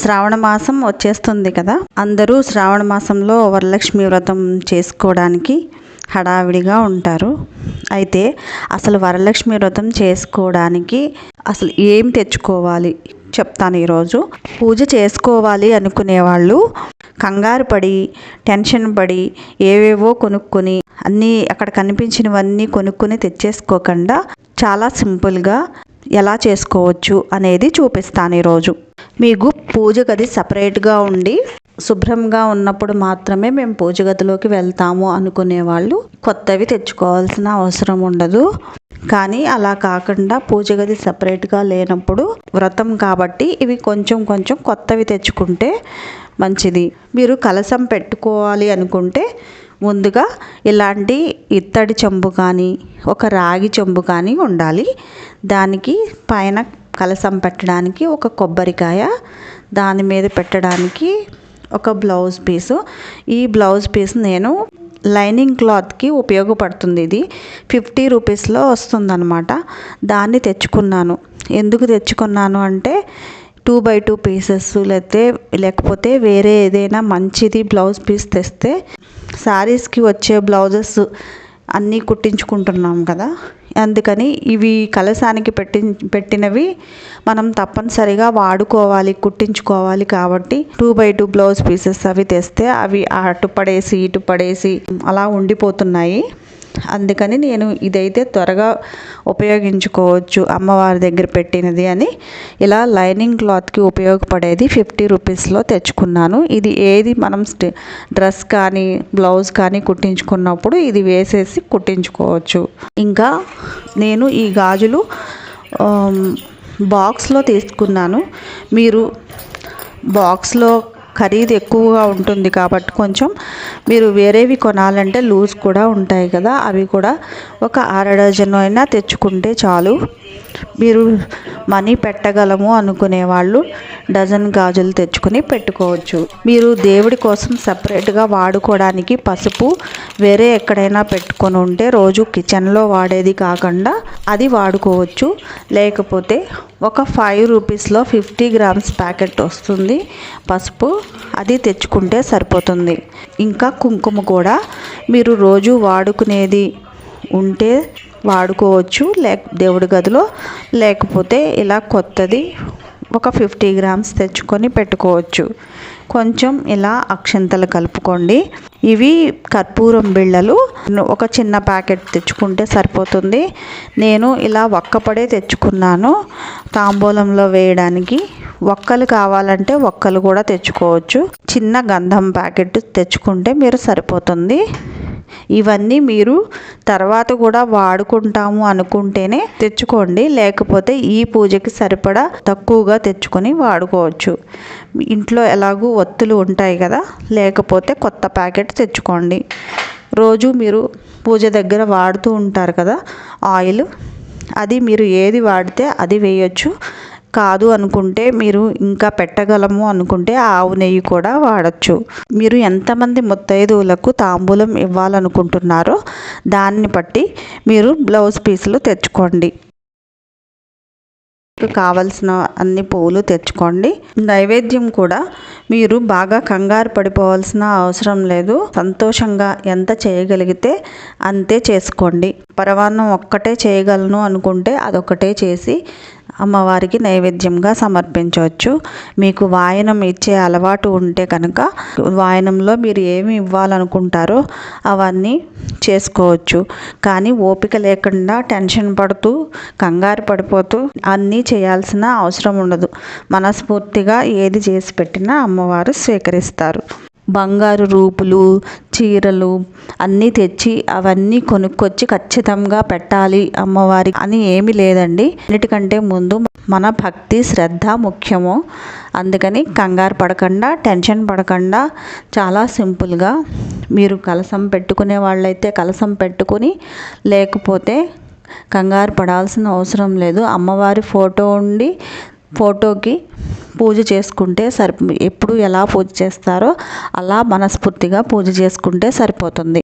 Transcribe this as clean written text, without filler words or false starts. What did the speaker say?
శ్రావణ మాసం వచ్చేస్తుంది కదా. అందరూ శ్రావణ మాసంలో వరలక్ష్మి వ్రతం చేసుకోవడానికి హడావిడిగా ఉంటారు. అయితే అసలు వరలక్ష్మి వ్రతం చేసుకోవడానికి అసలు ఏం తెచ్చుకోవాలి చెప్తాను ఈరోజు. పూజ చేసుకోవాలి అనుకునే వాళ్ళు కంగారు పడి టెన్షన్ పడి ఏవేవో కొనుక్కొని అన్నీ అక్కడ కనిపించినవన్నీ కొనుక్కొని తెచ్చేసుకోకుండా చాలా సింపుల్గా ఎలా చేసుకోవచ్చు అనేది చూపిస్తాను ఈరోజు. మీకు పూజ గది సపరేట్గా ఉండి శుభ్రంగా ఉన్నప్పుడు మాత్రమే మేము పూజ గదిలోకి వెళ్తాము అనుకునే వాళ్ళు కొత్తవి తెచ్చుకోవాల్సిన అవసరం ఉండదు. కానీ అలా కాకుండా పూజ గది సపరేట్గా లేనప్పుడు వ్రతం కాబట్టి ఇవి కొంచెం కొంచెం కొత్తవి తెచ్చుకుంటే మంచిది. మీరు కలశం పెట్టుకోవాలి అనుకుంటే ముందుగా ఇలాంటి ఇత్తడి చెంబు కానీ ఒక రాగి చెంబు కానీ ఉండాలి. దానికి పైన కలశం పెట్టడానికి ఒక కొబ్బరికాయ, దాని మీద పెట్టడానికి ఒక బ్లౌజ్ పీసు. ఈ బ్లౌజ్ పీస్ నేను లైనింగ్ క్లాత్కి ఉపయోగపడుతుంది. ఇది 50 రూపీస్లో వస్తుందన్నమాట. దాన్ని తెచ్చుకున్నాను. ఎందుకు తెచ్చుకున్నాను అంటే 2x2 పీసెస్ లేకపోతే వేరే ఏదైనా మంచిది బ్లౌజ్ పీస్ తెస్తే శారీస్కి వచ్చే బ్లౌజెస్ అన్నీ కుట్టించుకుంటున్నాం కదా, అందుకని ఇవి కలశానికి పెట్టినవి మనం తప్పనిసరిగా వాడుకోవాలి, కుట్టించుకోవాలి కాబట్టి 2x2 బ్లౌజ్ పీసెస్ అవి తెస్తే అవి అటు పడేసి ఇటు పడేసి అలా ఉండిపోతున్నాయి. అందుకని నేను ఇదైతే త్వరగా ఉపయోగించుకోవచ్చు అమ్మవారి దగ్గర పెట్టినది అని ఇలా లైనింగ్ క్లాత్కి ఉపయోగపడేది 50 రూపీస్లో తెచ్చుకున్నాను. ఇది ఏది మనం డ్రెస్ కానీ బ్లౌజ్ కానీ కుట్టించుకున్నప్పుడు ఇది వేసేసి కుట్టించుకోవచ్చు. ఇంకా నేను ఈ గాజులు బాక్స్లో తీసుకున్నాను. మీరు బాక్స్లో ఖరీదు ఎక్కువగా ఉంటుంది కాబట్టి కొంచెం మీరు వేరేవి కొనాలంటే లూజ్ కూడా ఉంటాయి కదా, అవి కూడా ఒక 1/2 డజన్ అయినా తెచ్చుకుంటే చాలు. మీరు మనీ పెట్టగలము అనుకునే వాళ్ళు డజన్ గాజులు తెచ్చుకొని పెట్టుకోవచ్చు. మీరు దేవుడి కోసం సపరేట్గా వాడుకోవడానికి పసుపు వేరే ఎక్కడైనా పెట్టుకొని ఉంటే రోజు కిచెన్లో వాడేది కాకుండా అది వాడుకోవచ్చు. లేకపోతే ఒక 5 రూపీస్లో 50 గ్రామ్స్ ప్యాకెట్ వస్తుంది పసుపు, అది తెచ్చుకుంటే సరిపోతుంది. ఇంకా కుంకుమ కూడా మీరు రోజు వాడుకునేది ఉంటే వాడుకోవచ్చు దేవుడి గదిలో, లేకపోతే ఇలా కొత్తది ఒక 50 గ్రామ్స్ తెచ్చుకొని పెట్టుకోవచ్చు. కొంచెం ఇలా అక్షంతలు కలుపుకోండి. ఇవి కర్పూరం బిళ్ళలు ఒక చిన్న ప్యాకెట్ తెచ్చుకుంటే సరిపోతుంది. నేను ఇలా ఒక్కపడే తెచ్చుకున్నాను తాంబూలంలో వేయడానికి. ఒక్కలు కావాలంటే ఒక్కలు కూడా తెచ్చుకోవచ్చు. చిన్న గంధం ప్యాకెట్ తెచ్చుకుంటే మీరు సరిపోతుంది. ఇవన్నీ మీరు తర్వాత కూడా వాడుకుంటాము అనుకుంటేనే తెచ్చుకోండి, లేకపోతే ఈ పూజకి సరిపడా తక్కువగా తెచ్చుకొని వాడుకోవచ్చు. ఇంట్లో ఎలాగూ ఒత్తులు ఉంటాయి కదా, లేకపోతే కొత్త ప్యాకెట్ తెచ్చుకోండి. రోజు మీరు పూజ దగ్గర వాడుతూ ఉంటారు కదా ఆయిల్, అది మీరు ఏది వాడితే అది వేయచ్చు. కాదు అనుకుంటే మీరు ఇంకా పెట్టగలము అనుకుంటే ఆవు నెయ్యి కూడా వాడచ్చు. మీరు ఎంతమంది ముత్తైదువులకు తాంబూలం ఇవ్వాలనుకుంటున్నారో దాన్ని బట్టి మీరు బ్లౌజ్ పీసులు తెచ్చుకోండి. కావలసిన అన్ని పువ్వులు తెచ్చుకోండి. నైవేద్యం కూడా మీరు బాగా కంగారు పడిపోవాల్సిన అవసరం లేదు. సంతోషంగా ఎంత చేయగలిగితే అంతే చేసుకోండి. పరమాన్నం ఒక్కటే చేయగలను అనుకుంటే అదొక్కటే చేసి అమ్మవారికి నైవేద్యంగా సమర్పించవచ్చు. మీకు వాయనం ఇచ్చే అలవాటు ఉంటే కనుక వాయనంలో మీరు ఏమి ఇవ్వాలనుకుంటారో అవన్నీ చేసుకోవచ్చు. కానీ ఓపిక లేకుండా టెన్షన్ పడుతూ కంగారు పడిపోతూ అన్నీ చేయాల్సిన అవసరం ఉండదు. మనస్ఫూర్తిగా ఏది చేసి పెట్టినా అమ్మవారు స్వీకరిస్తారు. బంగారు రూపులు చీరలు అన్నీ తెచ్చి అవన్నీ కొనుక్కొచ్చి ఖచ్చితంగా పెట్టాలి అమ్మవారికి అని ఏమీ లేదండి. అన్నిటికంటే ముందు మన భక్తి శ్రద్ధ ముఖ్యము. అందుకని కంగారు పడకుండా టెన్షన్ పడకుండా చాలా సింపుల్గా మీరు కలశం పెట్టుకునే వాళ్ళైతే కలశం పెట్టుకుని, లేకపోతే కంగారు పడాల్సిన అవసరం లేదు. అమ్మవారి ఫోటో ఉండి ఫోటోకి పూజ చేసుకుంటే ఎప్పుడు ఎలా పూజ చేస్తారో అలా మనస్ఫూర్తిగా పూజ చేసుకుంటే సరిపోతుంది.